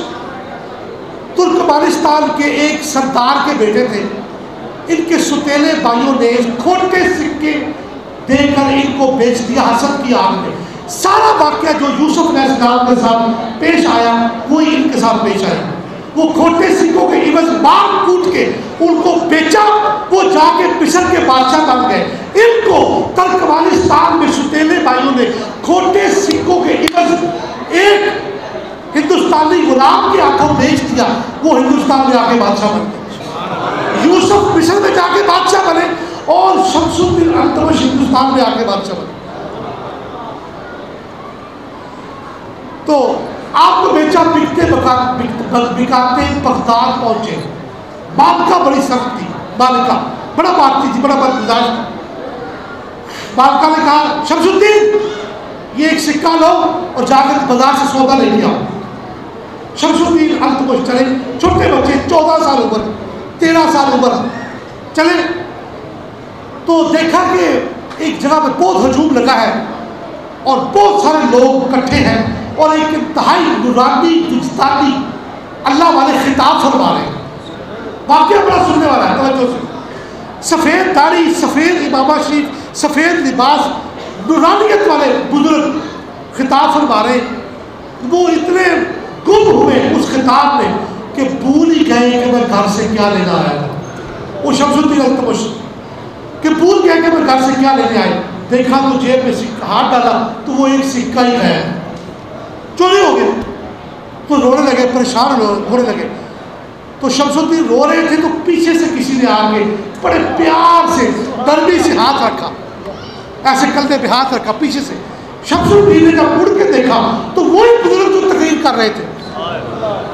Speaker 1: ترکمانستان کے ایک سردار کے بیٹے تھے۔ ان کے ستیلے بھائیوں نے کھوٹے سکے دے کر ان کو بیچ دیا حسد کی آگ میں۔ سارا واقعہ جو یوسف علیہ السلام کے ساتھ پیش آیا وہی ان کے ساتھ پیش آیا۔ وہ کھوٹے سکوں کے عوض باغ کوٹ کے ان کو بیچا، وہ جا کے مصر کے بادشاہ بن گئے۔ ان کو ترکمانستان میں ستیلے بھائیوں نے کھوٹے سکوں کے عوض ایک ہندوستانی غلام کے ہاتھوں بیچ دیا، وہ ہندوستان میں آ کے بادشاہ بن گئے۔ یوسف مصر میں جا کے بادشاہ بنے اور شمس الدین التمش ہندوستان میں آ کے بادشاہ بنے۔ تو آپ کو بیچا، بکاتے بغداد پہنچے۔ مالکہ بڑی سخت تھی، مالکہ بڑا بات تھی، بڑا بدمزاج تھا۔ مالکہ نے کہا شمس الدین یہ ایک سکہ لو اور جا کے بازار سے سودا لے کے آؤ۔ شمس الدین التمش چلے، چھوٹے بچے 14 سال عمر، 13 سال عمر، چلے تو دیکھا کہ ایک جگہ پہ بہت ہجوم لگا ہے اور بہت سارے لوگ اکٹھے ہیں اور ایک انتہائی نورانی وجدانی اللہ والے خطاب فرما رہے ہیں۔ واقعہ بڑا سننے والا ہے، توجہ سے۔ سفید داڑھی، سفید امامہ شریف، سفید لباس، نورانیت والے بزرگ خطاب فرما رہے ہیں۔ وہ اتنے گم ہوئے اس خطاب میں کہ بھول ہی گئے کہ میں گھر سے کیا لینا آیا تھا۔ وہ شمس الدین التمش کہ بھول گئے کہ میں گھر سے کیا لینے آئے، دیکھا تو جیب میں ہاتھ ڈالا تو وہ ایک سکہ ہی ہے، چوری ہو گئے۔ تو رونے لگے، پریشان ہونے لگے۔ تو شمس الدین رو رہے تھے تو پیچھے سے کسی نے آ کے بڑے پیار سے نرمی سے ہاتھ رکھا، ایسے کندھے پہ ہاتھ رکھا پیچھے سے۔ شمس الدین نے جب مڑ کے دیکھا تو وہی بزرگ جو تقریر کر رہے تھے،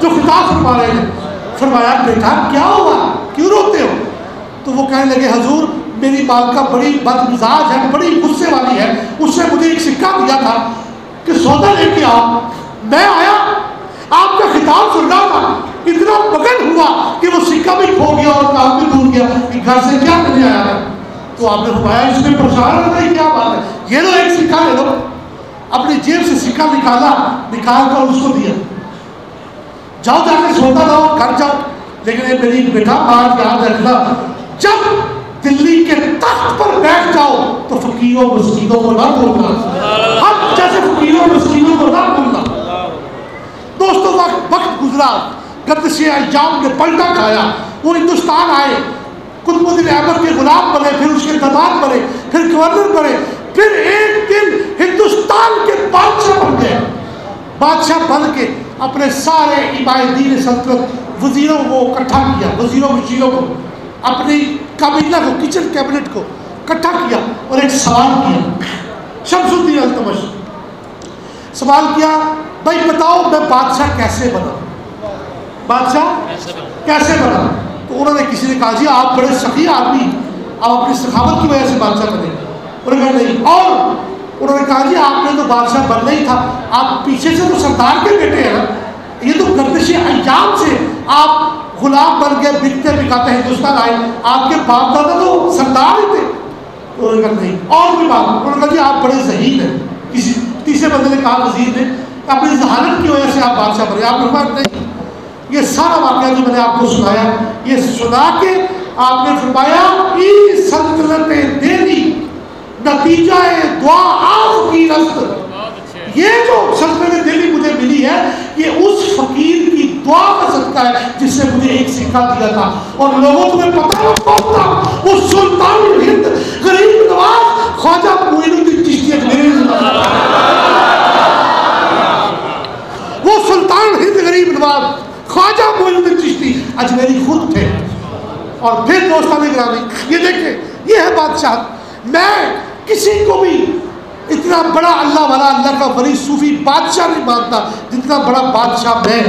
Speaker 1: جو خطاب فرما رہے تھے، فرمایا بیٹا کیا ہوا، کیوں روتے ہو؟ تو وہ کہنے لگے حضور میری مالکہ بڑی بدمزاج ہے، بڑی غصے والی ہے، اس نے مجھے ایک سکہ دیا تھا کہ سودا لے کے آؤ. میں آیا, آپ کا خطاب سن رہا تھا, اتنا مگن ہوا کہ وہ سکہ بھی کھو گیا اور کام بھی دور گیا کہ گھر سے کیا کرنے آیا ہے. تو آپ نے فرمایا اس میں پریشان ہونا ہی کیا بات ہے, یہ لو ایک سکہ لے لو. اپنی جیب سے سکہ نکال کر اس کو دیا, جاؤ جا کے سودا لاؤ, گھر جاؤ. لیکن یہ میری بیٹا بات یاد رکھنا, جب دلی کے تخت پر بیٹھ جاؤ تو فقیروں مسکینوں کو نہ بھولنا, ہم جیسے فقیروں مسکینوں کو نہ بھولنا. دوستوں وقت گزرا, گردش ایام نے پلٹا کھایا, وہ ہندوستان آئے, قطب الدین ایبک کے غلام بنے, پھر اس کے دماد بنے, پھر گورنر بنے, پھر ایک دن ہندوستان کے بادشاہ بن گئے. بادشاہ بن کے اپنے سارے عبادین سلطنت وزیروں کو اکٹھا کیا, وزیروں وزیروں کو, اپنی کابینہ کو, کچن کیبنٹ کو اکٹھا کیا اور ایک سوال کیا. شمس الدین التمش سوال کیا, بھائی بتاؤ میں بادشاہ کیسے بنا, بادشاہ کیسے بنا. تو انہوں نے کسی نے کہا جی آپ بڑے سخی آدمی, آپ اپنی سخاوت کی وجہ سے بادشاہ بنے. انہوں نے کہا نہیں, اور انہوں نے کہا جی آپ نے تو بادشاہ بننا ہی تھا, آپ پیچھے سے تو سردار کے بیٹے ہیں نا, یہ تو گردش ایام سے آپ غلام بن گئے, بکتے بکاتے ہندوستان آئے, آپ کے باپ دادا تو سردار ہی تھے. انہوں نے کہا نہیں, اور بھی بات. انہوں نے کہا جی آپ بڑے ذہین ہیں. کسی تیسرے بندے نے کہا وزیر نے, اپنی ذہانت کی وجہ سے آپ بادشاہ بنے. آپ نے کہا نہیں, یہ سارا واقعہ جو میں نے آپ کو سنایا, یہ سنا کے آپ نے فرمایا ای سلطنت دہلی نتیجہ دعا آپ کی رست. یہ جو سلطنت دہلی مجھے ملی ہے یہ اس فقیر کی دعا کا صدقہ ہے جس سے مجھے ایک سکہ دیا تھا. اور لوگوں تمہیں پتہ ہے وہ کون تھا, وہ سلطان الہند غریب نواز خواجہ معین الدین چشتی اجمیری. وہ سلطان الہند غریب نواز خواجہ معین الدین چشتی اجمیری خود تھے. اور پھر دوستان گرامی یہ دیکھیں, یہ ہے بادشاہ. میں کسی کو بھی اتنا بڑا اللہ والا, اللہ کا ولی صوفی بادشاہ نہیں مانتا جتنا بڑا بادشاہ میں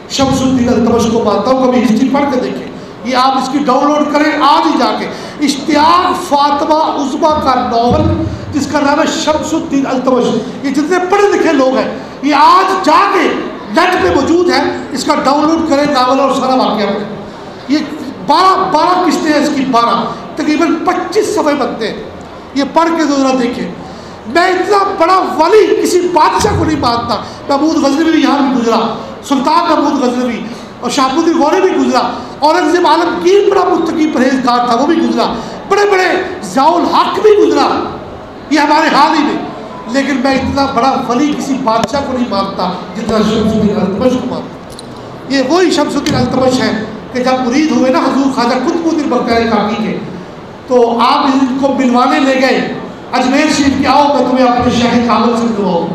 Speaker 1: شمس الدین التمش کو مانتا ہوں. کبھی ہسٹری پڑھ کے دیکھیں, یہ آپ اس کی ڈاؤن لوڈ کریں آج ہی جا کے. اشتیاق فاطمہ عظمیٰ کا ناول جس کا نام ہے شمس الدین التمش, یہ جتنے پڑھے لکھے لوگ ہیں یہ آج جا کے نیٹ پہ موجود ہے, اس کا ڈاؤن لوڈ کریں ناول اور سارا واقعہ پڑھیں. یہ 12 قسطیں ہیں اس کی, 12 تقریباً 25 صفحے بنتے ہیں. یہ پڑھ کے ذرا دیکھیں. میں اتنا بڑا ولی کسی بادشاہ کو نہیں مانتا. محمود غزنوی بھی یہاں بھی گزرا, سلطان محمود غزنوی, اور شاہ الدین غوری بھی گزرا, اورنگزیب عالمگیر بڑا متقی پرہیزگار تھا, وہ بھی گزرا, بڑے بڑے ضیاء الحق بھی گزرا, یہ ہمارے حال ہی میں. لیکن میں اتنا بڑا ولی کسی بادشاہ کو نہیں مانتا جتنا شمس الدین التمش کو مانتا. یہ وہی شمس الدین التمش ہے کہ جب مرید ہوئے نا حضور خواجہ قطب الدین بختیار کاکی کے, تو آپ ان کو ملوانے لے گئے اجمیر شریف کے, آؤ میں تمہیں اپنے شیخ کامل سے ملواؤں.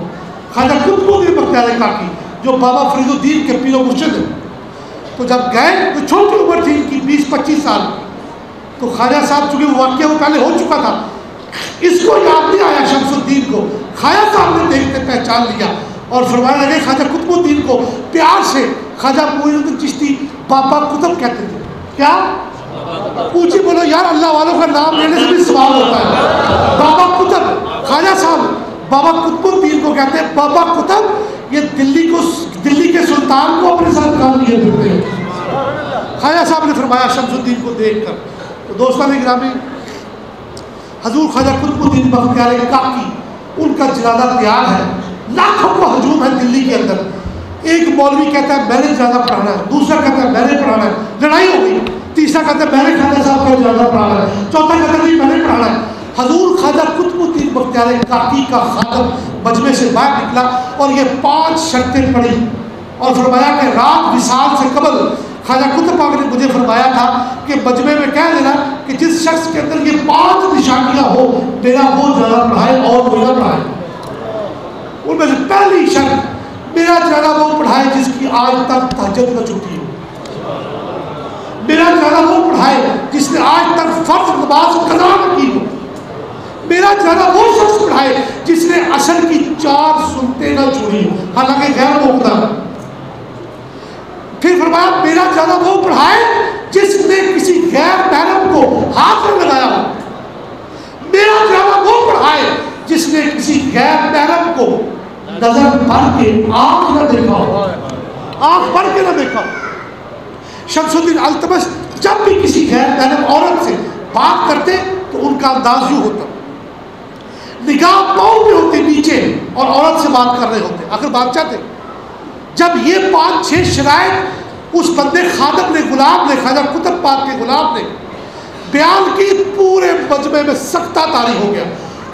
Speaker 1: خواجہ قطب الدین بختیار کاکی جو بابا فرید الدین کے پیر و مرشد ہیں, تو جب گئے تو چھوٹی عمر تھی ان کی 20-25 سال. تو خواجہ صاحب چونکہ وہ واقعہ وہ پہلے ہو چکا تھا, اس کو یاد نہیں آیا شمس الدین کو. خواجہ صاحب نے دیکھتے پہچان لیا اور فرمانے لگے خواجہ قطب الدین کو پیار سے خواجہ معین الدین چشتی بابا قطب کہتے تھے. کیا اونچی بولو یار, اللہ والوں کا نام لینے سے بھی ثواب ہوتا ہے. بابا قطب, خواجہ صاحب بابا قطب الدین کو کہتے ہیں بابا قطب. یہ دلی کے سلطان کو اپنے ساتھ کام لیے پھرتے ہیں. خواجہ صاحب نے فرمایا شمس الدین کو دیکھ کر. تو دوستان گرامی, حضور خواجہ قطب الدین بختیار کاکی ان کا جنازہ تیار ہے, لاکھوں کو ہجوم ہے دلی کے اندر. ایک مولوی کہتا ہے میں نے جنازہ پڑھانا ہے, دوسرا کہتا ہے میں نے پڑھانا ہے, لڑائی ہو گئی. تیسرا کہتا ہے میں نے خواجہ صاحب کا جنازہ پڑھانا ہے, چوتھا کہتا ہے نہیں میں نے پڑھانا ہے. حضور خواجہ قطب الدین بختیار کاکی کا خادم مجمع سے باہر نکلا اور یہ 5 شرطیں پڑھی اور فرمایا کہ رات وصال سے قبل خواجہ قطب پاک نے مجھے فرمایا تھا کہ مجمع میں کہہ دینا کہ جس شخص کے اندر یہ 5 نشانیاں ہو میرا وہ جنازہ پڑھائے اور وہ نہ پڑھائے. ان میں سے پہلی شرط, میرا جنازہ وہ پڑھائے جس کی آج تک تہجد نہ چھوٹی ہو. میرا جنازہ وہ پڑھائے جس نے آج تک فرض نماز قضا نہ کی ہو. میرا جنازہ وہ شخص پڑھائے جس نے عصر کی 4 سنتیں نہ چھوڑی ہو حالانکہ غیر مقدر. پھر فرمایا میرا جنازہ وہ پڑھائے جس نے کسی غیر محرم کو ہاتھ نہ لگایا ہو. میرا جنازہ وہ پڑھائے جس نے کسی غیر محرم کو نظر بھر کے آنکھ نہ دیکھا ہو، آنکھ بھر کے نہ دیکھا ہو۔ شمس الدین التمش جب بھی کسی غیر محرم عورت سے بات کرتے تو ان کا انداز یوں ہوتا، نگاہ پاؤں میں ہوتے نیچے اور عورت سے بات کر رہے ہوتے، آخر بادشاہ تھے۔ جب یہ 5-6 شرائط اس بندے خادم نے، غلام نے، خواجہ قطب پاک کے غلام نے بیان کی، پورے مجمع میں سکتہ طاری ہو گیا،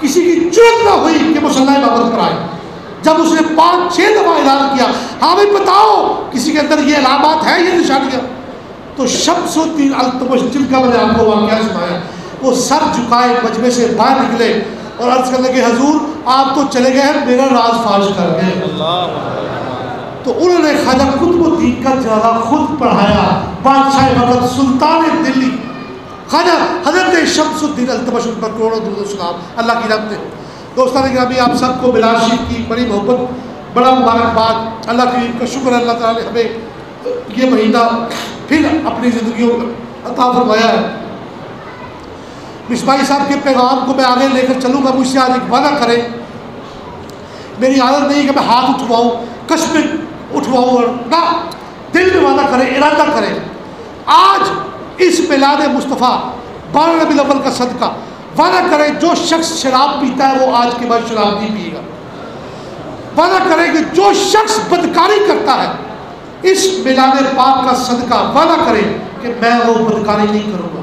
Speaker 1: کسی کی جرأت نہ ہوئی کہ مسلح امامت پر آئے۔ جب اس نے 5-6 دفعہ اعلان کیا، ہاں بھائی بتاؤ کسی کے اندر یہ علامات ہیں، یہ نشانیاں، تو شمس الدین التمش جن کا میں نے آپ کو واقعہ سنایا، وہ سر جھکائے مجمع سے باہر نکلے اور عرض کرنے لگے حضور آپ تو چلے گئے ہیں، میرا راز فاش کر گئے۔ تو انہوں نے خواجہ قطب الدین کا جنازہ خود پڑھایا، بادشاہ وقت سلطان دلی خواجہ حضرت شمس الدین التمش پر کروڑوں درود و سلام، اللہ کی رحمت ہے۔ دوستان گرامی، آپ سب کو میلاد شریف کی بڑی محبت، بڑا مبارکباد، اللہ کا شکر ہے اللہ تعالیٰ نے ہمیں یہ مہینہ پھر اپنی زندگیوں میں عطا فرمایا ہے۔ مصباحی صاحب کے پیغام کو میں آگے لے کر چلوں گا۔ مجھ سے آج ایک وعدہ کریں، میری عادت نہیں کہ میں ہاتھ اٹھواؤں، کشمے اٹھواؤں، اور نہ، دل میں وعدہ کریں، ارادہ کریں، آج اس میلاد مصطفیٰ 12 ربیع الاول کا صدقہ وعدہ کریں جو شخص شراب پیتا ہے وہ آج کے بعد شراب نہیں پیے گا۔ وعدہ کریں کہ جو شخص بدکاری کرتا ہے اس میلاد پاک کا صدقہ وعدہ کریں کہ میں وہ بدکاری نہیں کروں گا۔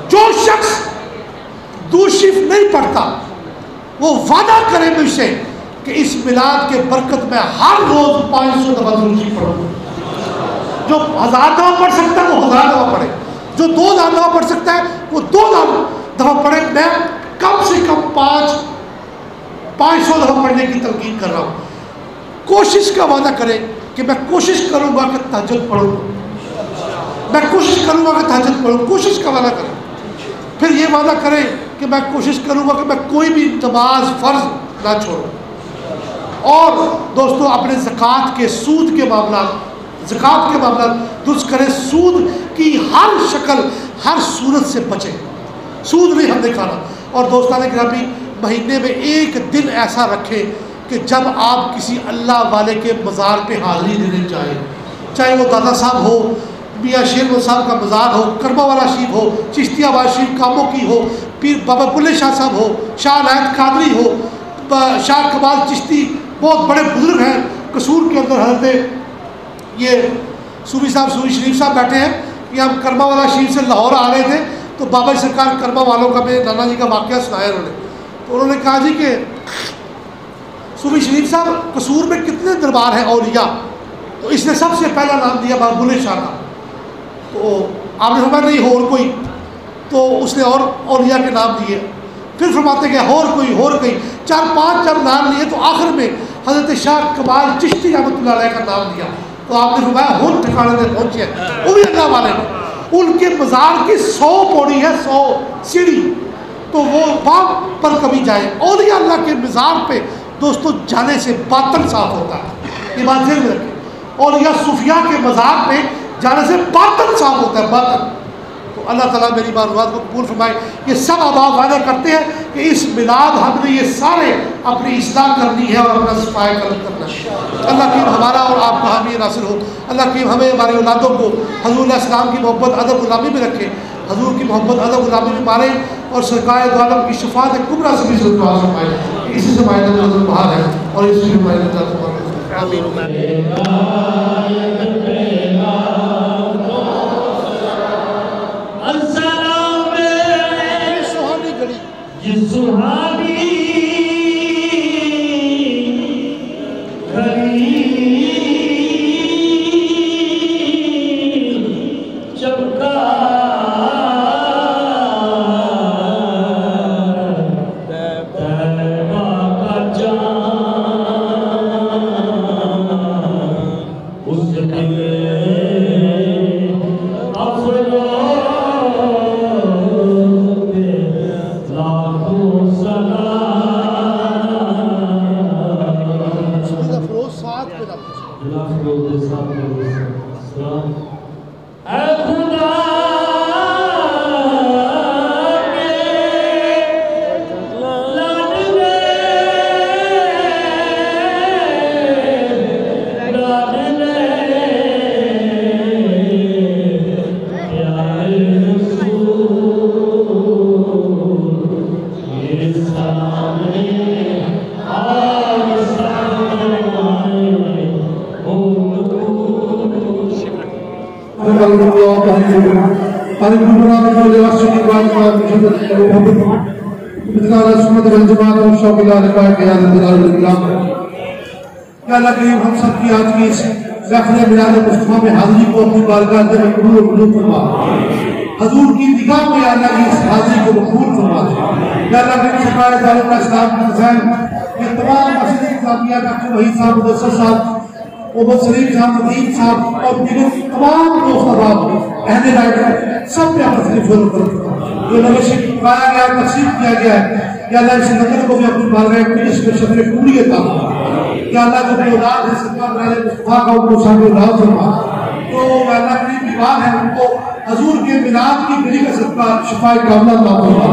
Speaker 1: جو شخص دوشف نہیں پڑھتا وہ وعدہ کرے مجھ سے کہ اس میلاد کے برکت میں ہر روز 500 دفعہ دوشی پڑھوں گا۔ جو 1000 دفعہ پڑھ سکتا ہے وہ 1000 دفعہ پڑھے، جو 2000 دفعہ پڑھ سکتا ہے وہ 2000 دفعہ پڑھے۔ میں کم سے کم 500 دفعہ پڑھنے کی تلقین کر رہا ہوں۔ کوشش کا وعدہ کریں کہ میں کوشش کروں گا کہ تہجد پڑھوں گا، میں کوشش کروں گا کہ تہجد پڑھوں، کوشش کا وعدہ کریں۔ پھر یہ وعدہ کریں کہ میں کوشش کروں گا کہ میں کوئی بھی نماز فرض نہ چھوڑوں۔ اور دوستو اپنے زکوٰۃ کے، سود کے معاملات، زکوٰۃ کے معاملات درست کریں، سود کی ہر شکل، ہر صورت سے بچیں، سود نہیں ہم نے کھانا۔ اور دوستان گرامی، مہینے میں ایک دن ایسا رکھیں کہ جب آپ کسی اللہ والے کے مزار پہ حاضری دینے جائیں، چاہے وہ دادا صاحب ہو، میاں شیر صاحب کا مزار ہو، کرما والا شریف ہو، چشتیہ آباد شریف کاموں کی ہو، پیر بابا بلے شاہ صاحب ہو، شاہ عنایت قادری ہو، شاہ کمال چشتی، بہت بڑے بزرگ ہیں قصور کے اندر۔ حضرت یہ صوفی صاحب، صوفی شریف صاحب بیٹھے ہیں، یہ ہم کرما والا شریف سے لاہور آ رہے تھے تو بابا سرکار کرما والوں کا میرے نانا جی کا واقعہ سنایا انہوں نے، تو انہوں نے کہا جی کہ صوفی شریف صاحب قصور میں کتنے دربار ہیں اولیاء، تو اس نے سب سے پہلا نام دیا بابا بلے شاہ کا، تو آپ نے فرمایا نہیں اور کوئی، تو اس نے اور اولیاء کے نام دیے، پھر فرماتے گئے اور کوئی 4-5 جب نام لیے تو آخر میں حضرت شاہ کمال چشتی رحمۃ اللہ علیہ کا نام دیا، تو آپ نے فرمایا ہن ٹھکانے میں پہنچے ہیں، وہ بھی اللہ والے نے۔ ان کے مزار کی 100 پوڑی ہے، 100 سیڑھی، تو وہ وہاں پر کبھی جائے۔ اولیاء اللہ کے مزار پہ دوستو جانے سے باطن صاف ہوتا ہے، یہ بات ذہن میں رکھیں، اولیاء صوفیاء کے مزار پہ جانے سے باطن صاف ہوتا ہے، باطن۔ تو اللہ تعالیٰ میری بات کو قبول فرمائے۔ یہ سب احباب وعدہ کرتے ہیں کہ اس میلاد ہم نے یہ سارے اپنی اصلاح کرنی ہے اور اپنا صفائی کرنا ہے۔ اللہ کی ہمارا اور آپ کا حامی ناصر ہو۔ اللہ کی ہمیں ہمارے اولادوں کو حضور علیہ السلام کی محبت ادب غلامی میں رکھے، حضور کی محبت ادب غلامی میں مارے، اور سرکار دو عالم کی شفاعت کبریٰ سے بھی ضرور دعا فرمائے۔ اسی سے مائدہ نظر بہار ہے اور اسی سے مائدہ نظر بہار
Speaker 3: اس
Speaker 1: اللہ کریم ہم سب کی آج کی اس محفل میلاد مصطفیٰ میں حاضری کو اپنی بارگاہ میں قبول و منظور فرما، حضور کی نگاہ میں اللہ کی اس حاضری کو مقبول فرما دے۔ یا اللہ کریم سرکار دارالعلوم اسلام کے حسین یہ تمام مسجد انتظامیہ ڈاکٹر وحید صاحب، مدثر صاحب، محمد سلیم صاحب، ندیم صاحب اور دیگر تمام دوست احباب اہل رائٹر سب پہ اپنا تشریف فرما، جو نمبر سے پکایا گیا تقسیم کیا گیا ہے، یا اللہ اس نظر کو بھی اپنی بارگاہ میں اس میں شکر پوری عطا فرما۔ یا اللہ جو بھی اولاد ہے سرکار میلاد مصطفیٰ کا ان کو شامل اولاد فرما، تو اللہ کی بیمار ہے ان کو حضور کے میلاد کی بلی کا صدقہ شفاء کاملہ عطا فرما،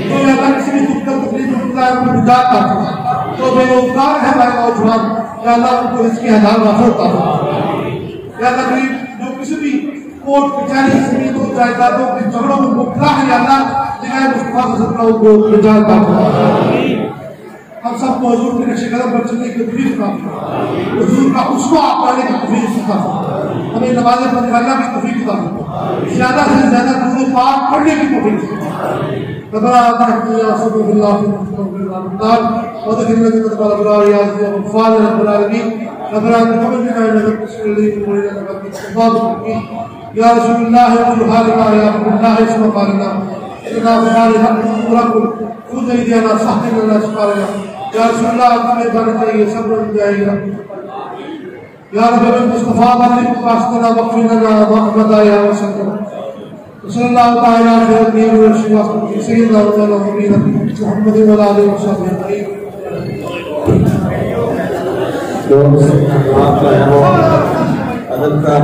Speaker 1: تو یا اللہ کسی بھی دکھ تکلیف میں مبتلا ہے ان کو نجات عطا فرما، تو بے روزگار ہے ہمارے نوجوان یا اللہ ان کو اس کی حلال وافر عطا فرما۔ یا اللہ کریم جو کسی بھی کوٹ کچہری زمین و جائیدادوں کے جھگڑوں میں مبتلا ہے یا اللہ نگاہ مصطفیٰ کا صدقہ ان کو نجات عطا فرما۔ ہم سب کو حضور کے نقش قدم پر چلنے کی توفیق عطا فرما، حضور کا اسوہ اپنانے کی توفیق عطا فرما، ہمیں نمازیں پڑھنے والا کی توفیق عطا فرما، زیادہ سے زیادہ درود پاک پڑھنے کی توفیق عطا فرما۔ ربنا آتنا فی الدنیا حسنۃ وفی الآخرۃ حسنۃ وقنا عذاب النار وادخلنا جنة الأبرار يا عزيز يا غفار يا رب العالمين۔ ربنا تقبل منا إنك أنت السميع العليم وإنك أنت التواب الرحيم۔ يا رسول الله قل حالنا يا رب الله اسم قالنا إننا صالحا ورقل خذ أيدينا صحن لنا سقالنا یا رسول اللہ تمہیں بڑھنا چاہیے صبر جائے گا یا رب مصطفیٰ بارک واسطنا وقف لنا محمد آیا وسلم صلی اللہ تعالی علیہ وسلم سیدنا مولانا محمد و علیہ وسلم
Speaker 4: ادب کا